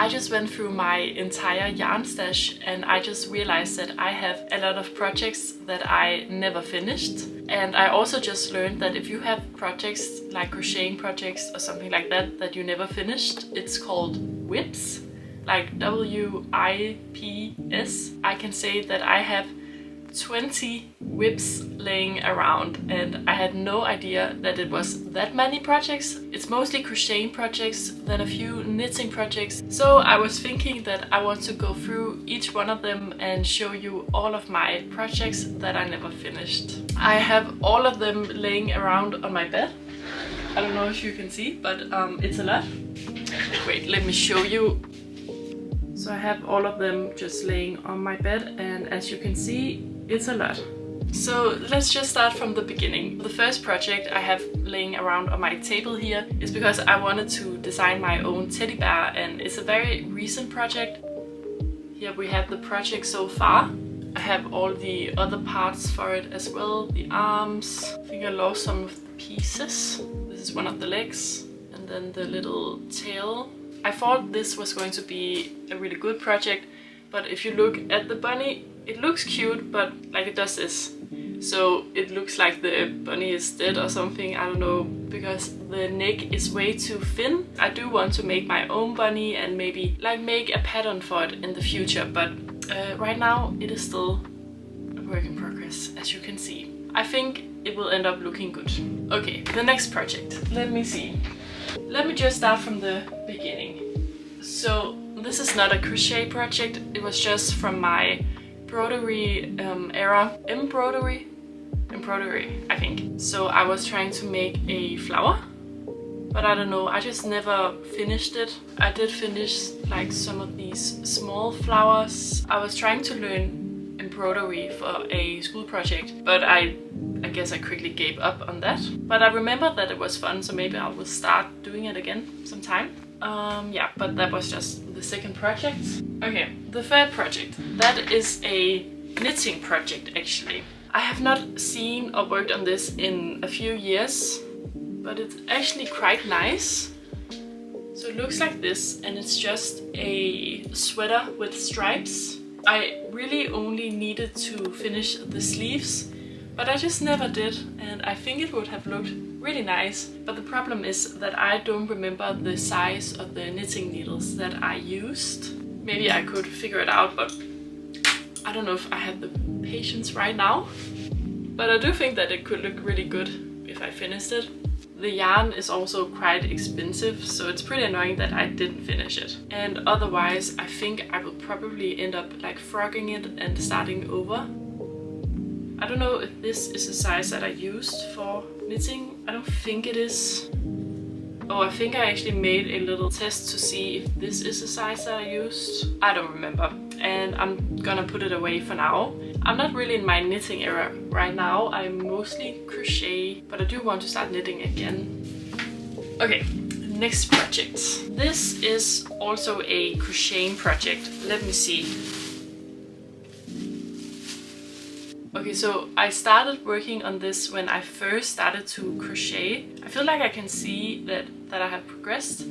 I just went through my entire yarn stash and I just realized that I have a lot of projects that I never finished. And I also just learned that if you have projects like crocheting projects or something like that that you never finished, it's called WIPs, like W-I-P-S. I can say that I have 20 WIPs laying around and I had no idea that it was that many projects. It's mostly crocheting projects, then a few knitting projects. So I was thinking that I want to go through each one of them and show you all of my projects that I never finished. I have all of them laying around on my bed. I don't know if you can see, but it's a lot. Wait, let me show you. So I have all of them just laying on my bed, and as you can see, it's a lot. So let's just start from the beginning. The first project I have laying around on my table here is because I wanted to design my own teddy bear, and it's a very recent project. Here we have the project so far. I have all the other parts for it as well, the arms. I think I lost some of the pieces. This is one of the legs, and then the little tail. I thought this was going to be a really good project, but if you look at the bunny, it looks cute, but like it does this. So it looks like the bunny is dead or something, I don't know, because the neck is way too thin. I do want to make my own bunny and maybe like make a pattern for it in the future, but right now it is still a work in progress, as you can see. I think it will end up looking good. Okay, the next project. Let me see. Let me just start from the beginning. So this is not a crochet project, it was just from my embroidery era. Embroidery, I think. So I was trying to make a flower, but I don't know, I just never finished it. I did finish like some of these small flowers. I was trying to learn embroidery for a school project, but I guess I quickly gave up on that. But I remember that it was fun, so maybe I will start doing it again sometime. Yeah, but that was just the second project. Okay, the third project. That is a knitting project actually. I have not seen or worked on this in a few years, but it's actually quite nice. So it looks like this, and it's just a sweater with stripes. I really only needed to finish the sleeves, but I just never did, and I think it would have looked really nice. But the problem is that I don't remember the size of the knitting needles that I used. Maybe I could figure it out, but I don't know if I have the patience right now. But I do think that it could look really good if I finished it. The yarn is also quite expensive, so it's pretty annoying that I didn't finish it. And otherwise, I think I will probably end up like frogging it and starting over. I don't know if this is the size that I used for knitting. I don't think it is. Oh, I think I actually made a little test to see if this is the size that I used. I don't remember, and I'm gonna put it away for now. I'm not really in my knitting era right now. I mostly crochet, but I do want to start knitting again. Okay, next project. This is also a crocheting project. Let me see. Okay, so I started working on this when I first started to crochet. I feel like I can see that I have progressed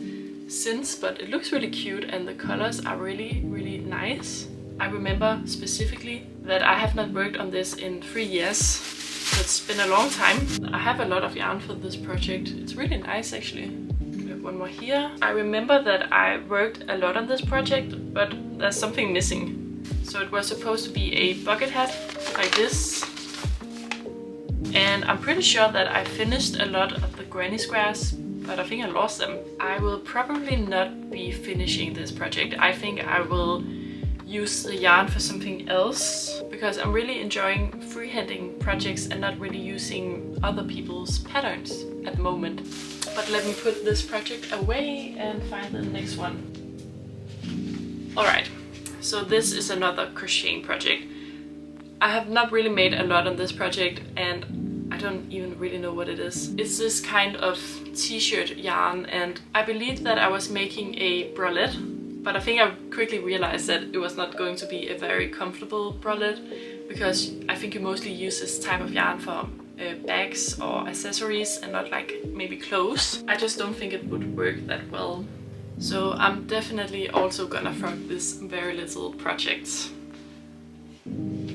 since, but it looks really cute and the colors are really, really nice. I remember specifically that I have not worked on this in 3 years, so it's been a long time. I have a lot of yarn for this project. It's really nice actually. We have one more here. I remember that I worked a lot on this project, but there's something missing. So it was supposed to be a bucket hat like this, and I'm pretty sure that I finished a lot of the granny squares, but I think I lost them. I will probably not be finishing this project. I think I will use the yarn for something else, because I'm really enjoying freehanding projects and not really using other people's patterns at the moment. But let me put this project away and find the next one. Alright. So this is another crocheting project. I have not really made a lot on this project, and I don't even really know what it is. It's this kind of t-shirt yarn, and I believe that I was making a bralette, but I think I quickly realized that it was not going to be a very comfortable bralette, because I think you mostly use this type of yarn for bags or accessories and not like maybe clothes. I just don't think it would work that well. So I'm definitely also gonna frock this very little project.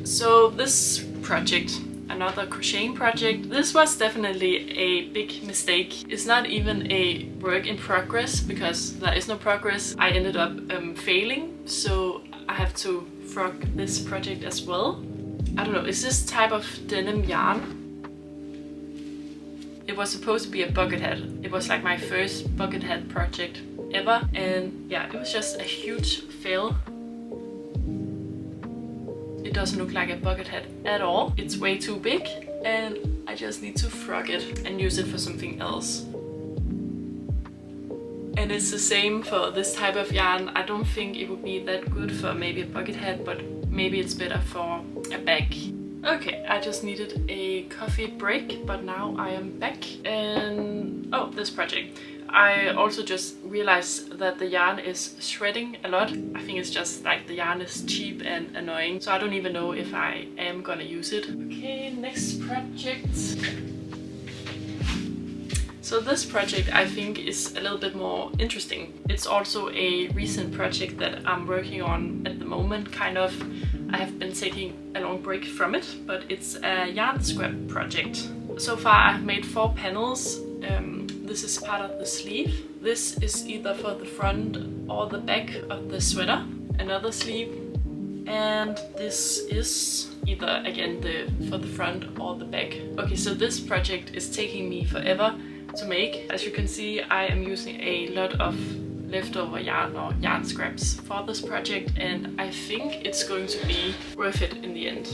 So this project, another crocheting project, this was definitely a big mistake. It's not even a work in progress because there is no progress. I ended up failing, so I have to frock this project as well. I don't know, is this type of denim yarn? It was supposed to be a bucket hat. It was like my first bucket hat project ever, and yeah, it was just a huge fail. It doesn't look like a bucket hat at all. It's way too big, and I just need to frock it and use it for something else. And it's the same for this type of yarn. I don't think it would be that good for maybe a bucket hat, but maybe it's better for a bag. Okay, I just needed a coffee break, but now I am back. And oh, this project. I also just realized that the yarn is shredding a lot. I think it's just like the yarn is cheap and annoying, so I don't even know if I am gonna use it. Okay, next project. So this project I think is a little bit more interesting. It's also a recent project that I'm working on at the moment, kind of. I have been taking a long break from it, but it's a yarn scrap project. So far I've made 4 panels. This is part of the sleeve. This is either for the front or the back of the sweater. Another sleeve. And this is either again for the front or the back. Okay, so this project is taking me forever to make. As you can see, I am using a lot of leftover yarn or yarn scraps for this project, and I think it's going to be worth it in the end.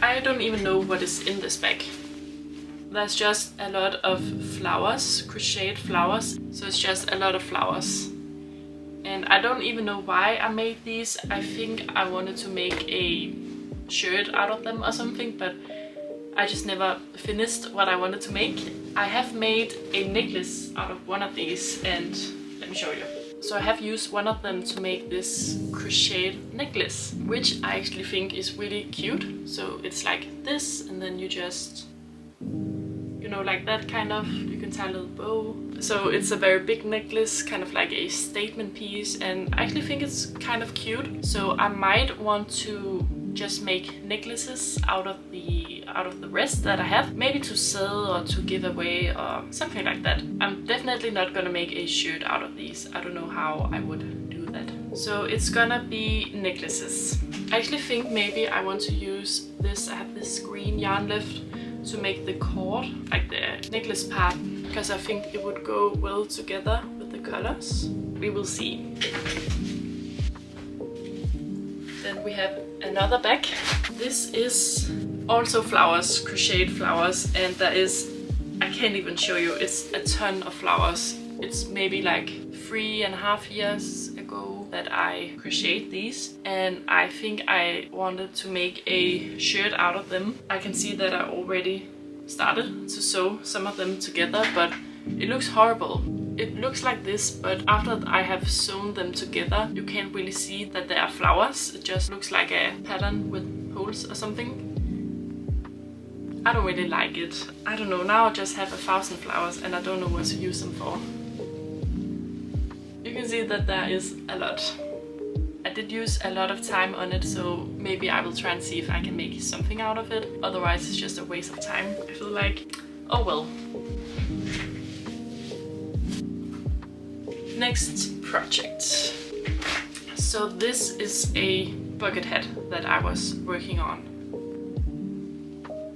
I don't even know what is in this bag. There's just a lot of flowers, crocheted flowers, so it's just a lot of flowers. And I don't even know why I made these. I think I wanted to make a shirt out of them or something, but I just never finished what I wanted to make. I have made a necklace out of one of these, and let me show you. So I have used one of them to make this crocheted necklace, which I actually think is really cute. So it's like this, and then you just, you know, like that kind of, you can tie a little bow. So it's a very big necklace, kind of like a statement piece, and I actually think it's kind of cute. So I might want to just make necklaces out of the rest that I have, maybe to sell or to give away or something like that. I'm definitely not gonna make a shirt out of these. I don't know how I would do that. So it's gonna be necklaces. I actually think maybe I want to use this. I have this green yarn left to make the cord, like the necklace part, because I think it would go well together with the colors. We will see. Then we have another bag. This is also flowers, crocheted flowers, and there is, I can't even show you, it's a ton of flowers. It's maybe like 3.5 years ago that I crocheted these, and I think I wanted to make a shirt out of them. I can see that I already started to sew some of them together, but it looks horrible. It looks like this, but after I have sewn them together, you can't really see that there are flowers. It just looks like a pattern with holes or something. I don't really like it. I don't know, now I just have 1,000 flowers and I don't know what to use them for. You can see that there is a lot. I did use a lot of time on it, so maybe I will try and see if I can make something out of it. Otherwise it's just a waste of time. I feel like, oh well. Next project. So this is a bucket hat that I was working on.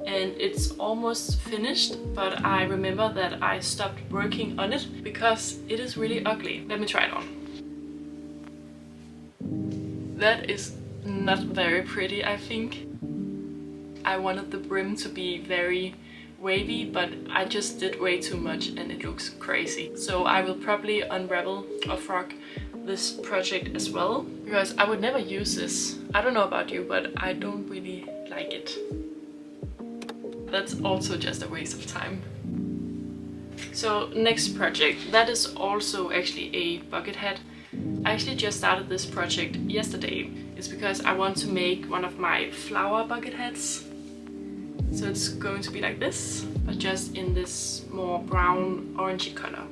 And it's almost finished, but I remember that I stopped working on it because it is really ugly. Let me try it on. That is not very pretty, I think. I wanted the brim to be very wavy, but I just did way too much and it looks crazy. So I will probably unravel or frock this project as well, because I would never use this. I don't know about you, but I don't really like it. That's also just a waste of time. So next project, that is also actually a bucket hat. I actually just started this project yesterday. It's because I want to make one of my flower bucket hats. So it's going to be like this, but just in this more brown orangey color.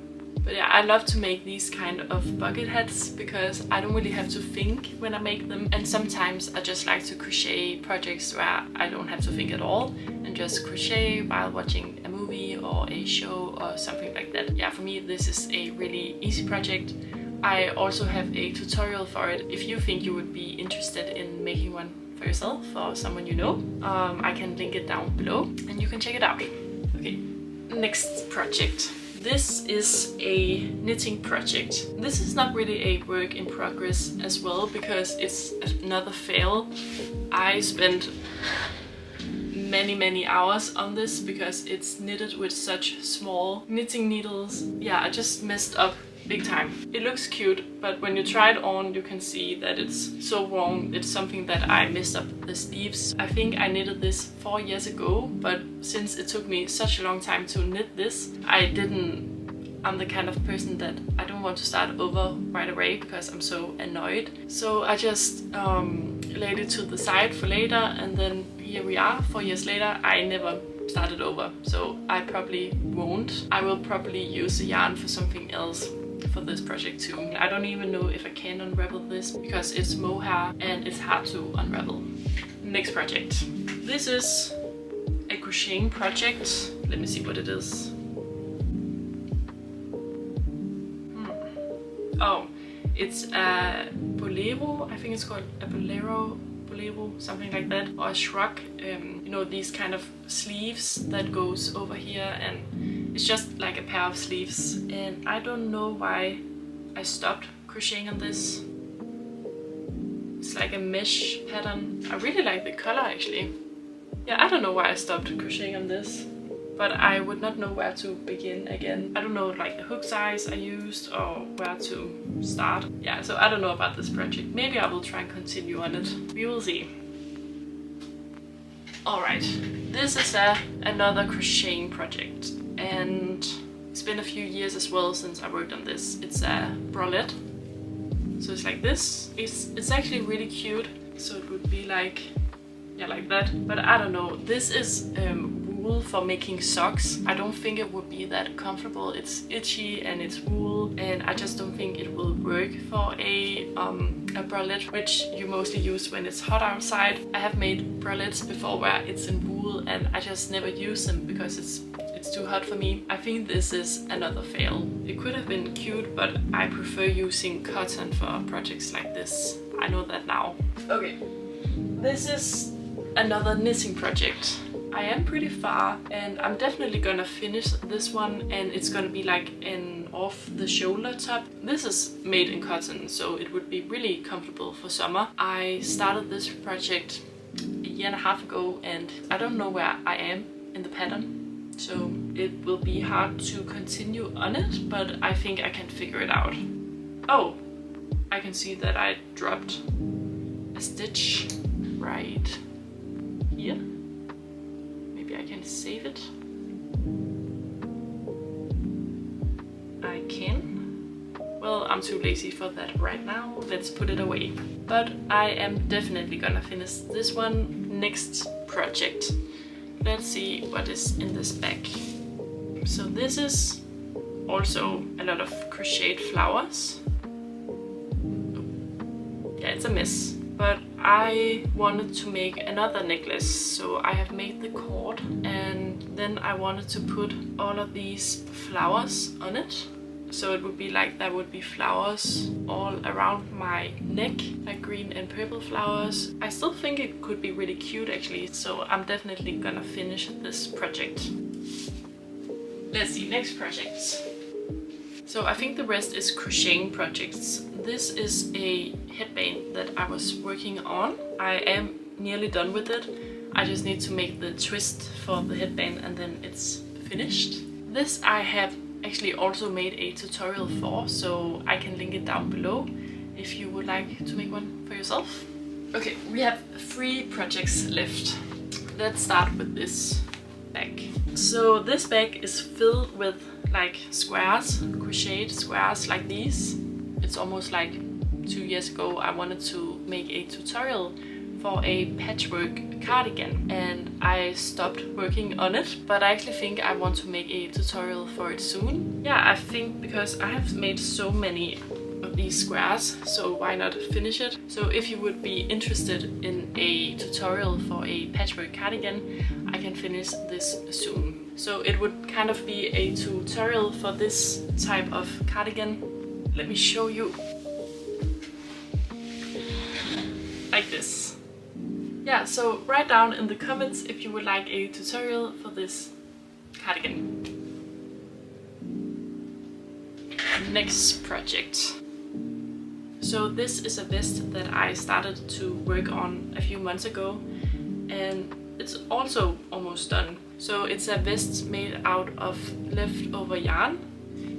But yeah, I love to make these kind of bucket hats because I don't really have to think when I make them. And sometimes I just like to crochet projects where I don't have to think at all and just crochet while watching a movie or a show or something like that. Yeah, for me this is a really easy project. I also have a tutorial for it. If you think you would be interested in making one for yourself or someone you know, I can link it down below and you can check it out. Okay, next project. This is a knitting project. This is not really a work in progress as well because it's another fail. I spent many hours on this because it's knitted with such small knitting needles. Yeah, I just messed up big time. It looks cute, but when you try it on you can see that it's so wrong. It's something that I messed up the sleeves. I think I knitted this 4 years ago, but since it took me such a long time to knit this, I'm the kind of person that I don't want to start over right away because I'm so annoyed. So I just laid it to the side for later, and then here we are 4 years later. I never started over, so I probably won't. I will probably use the yarn for something else for this project too. I don't even know if I can unravel this because it's mohair and it's hard to unravel. Next project. This is a crocheting project. Let me see what it is. Oh, it's a bolero. I think it's called a bolero, something like that, or a shrug. You know, these kind of sleeves that goes over here, and it's just like a pair of sleeves. And I don't know why I stopped crocheting on this. It's like a mesh pattern. I really like the color actually. Yeah, I don't know why I stopped crocheting on this, but I would not know where to begin again. I don't know like the hook size I used or where to start. Yeah, so I don't know about this project. Maybe I will try and continue on it. We will see. Alright, this is another crocheting project, and it's been a few years as well since I worked on this. It's a bralette. So it's like this. It's actually really cute. So it would be like, yeah, like that. But I don't know. This is wool for making socks. I don't think it would be that comfortable. It's itchy and it's wool, and I just don't think it will work for a bralette, which you mostly use when it's hot outside. I have made bralettes before where it's in wool, and I just never use them because it's too hot for me. I think this is another fail. It could have been cute, but I prefer using cotton for projects like this. I know that now. Okay, this is another knitting project. I am pretty far, and I'm definitely gonna finish this one, and it's gonna be like an off-the-shoulder top. This is made in cotton, so it would be really comfortable for summer. I started this project a year and a half ago, and I don't know where I am in the pattern. So it will be hard to continue on it, but I think I can figure it out. Oh, I can see that I dropped a stitch right here. Maybe I can save it. I can. Well, I'm too lazy for that right now. Let's put it away. But I am definitely gonna finish this one next project. Let's see what is in this bag. So this is also a lot of crocheted flowers. Yeah, it's a mess. But I wanted to make another necklace, so I have made the cord, and then I wanted to put all of these flowers on it. So it would be like there would be flowers all around my neck, like green and purple flowers. I still think it could be really cute actually, so I'm definitely gonna finish this project. Let's see, next projects. So I think the rest is crocheting projects. This is a headband that I was working on. I am nearly done with it. I just need to make the twist for the headband and then it's finished. This I have actually also made a tutorial for, so I can link it down below if you would like to make one for yourself. Okay, we have 3 projects left. Let's start with this bag. So this bag is filled with like squares, crocheted squares like these. It's almost like 2 years ago I wanted to make a tutorial for a patchwork cardigan, and I stopped working on it, but I actually think I want to make a tutorial for it soon. Yeah, I think because I have made so many of these squares, so why not finish it? So if you would be interested in a tutorial for a patchwork cardigan, I can finish this soon. So it would kind of be a tutorial for this type of cardigan. Let me show you. Like this. Yeah, so write down in the comments if you would like a tutorial for this cardigan. Next project. So this is a vest that I started to work on a few months ago, and it's also almost done. So it's a vest made out of leftover yarn.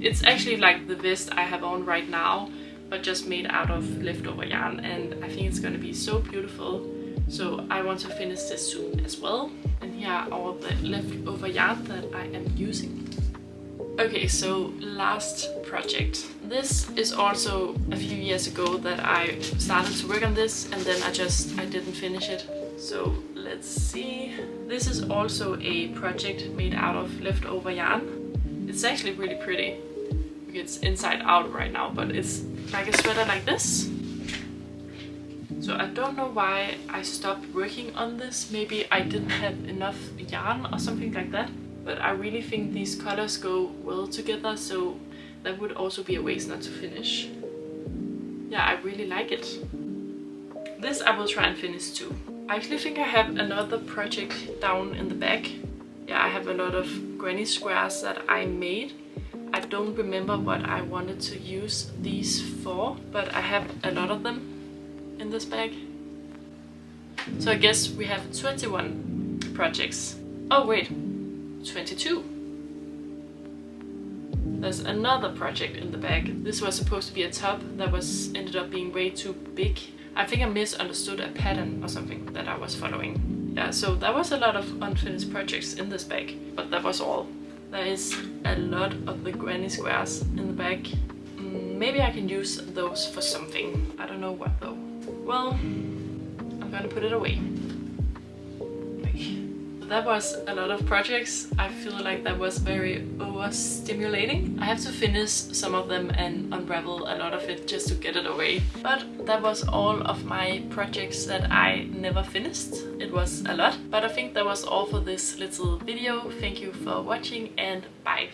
It's actually like the vest I have on right now, but just made out of leftover yarn, and I think it's gonna be so beautiful. So I want to finish this soon as well. And here are all the leftover yarn that I am using. Okay, so last project. This is also a few years ago that I started to work on this, and then I didn't finish it. So let's see. This is also a project made out of leftover yarn. It's actually really pretty. It's inside out right now, but it's like a sweater like this. So I don't know why I stopped working on this. Maybe I didn't have enough yarn or something like that. But I really think these colors go well together, so that would also be a waste not to finish. Yeah, I really like it. This I will try and finish too. I actually think I have another project down in the back. Yeah, I have a lot of granny squares that I made. I don't remember what I wanted to use these for, but I have a lot of them in this bag. So I guess we have 21 projects. Oh wait, 22. There's another project in the bag. This was supposed to be a top that ended up being way too big. I think I misunderstood a pattern or something that I was following. Yeah, so there was a lot of unfinished projects in this bag, but that was all. There is a lot of the granny squares in the bag. Maybe I can use those for something. I don't know what though. Well, I'm gonna put it away. That was a lot of projects. I feel like that was very overstimulating. I have to finish some of them and unravel a lot of it just to get it away. But that was all of my projects that I never finished. It was a lot, but I think that was all for this little video. Thank you for watching and bye.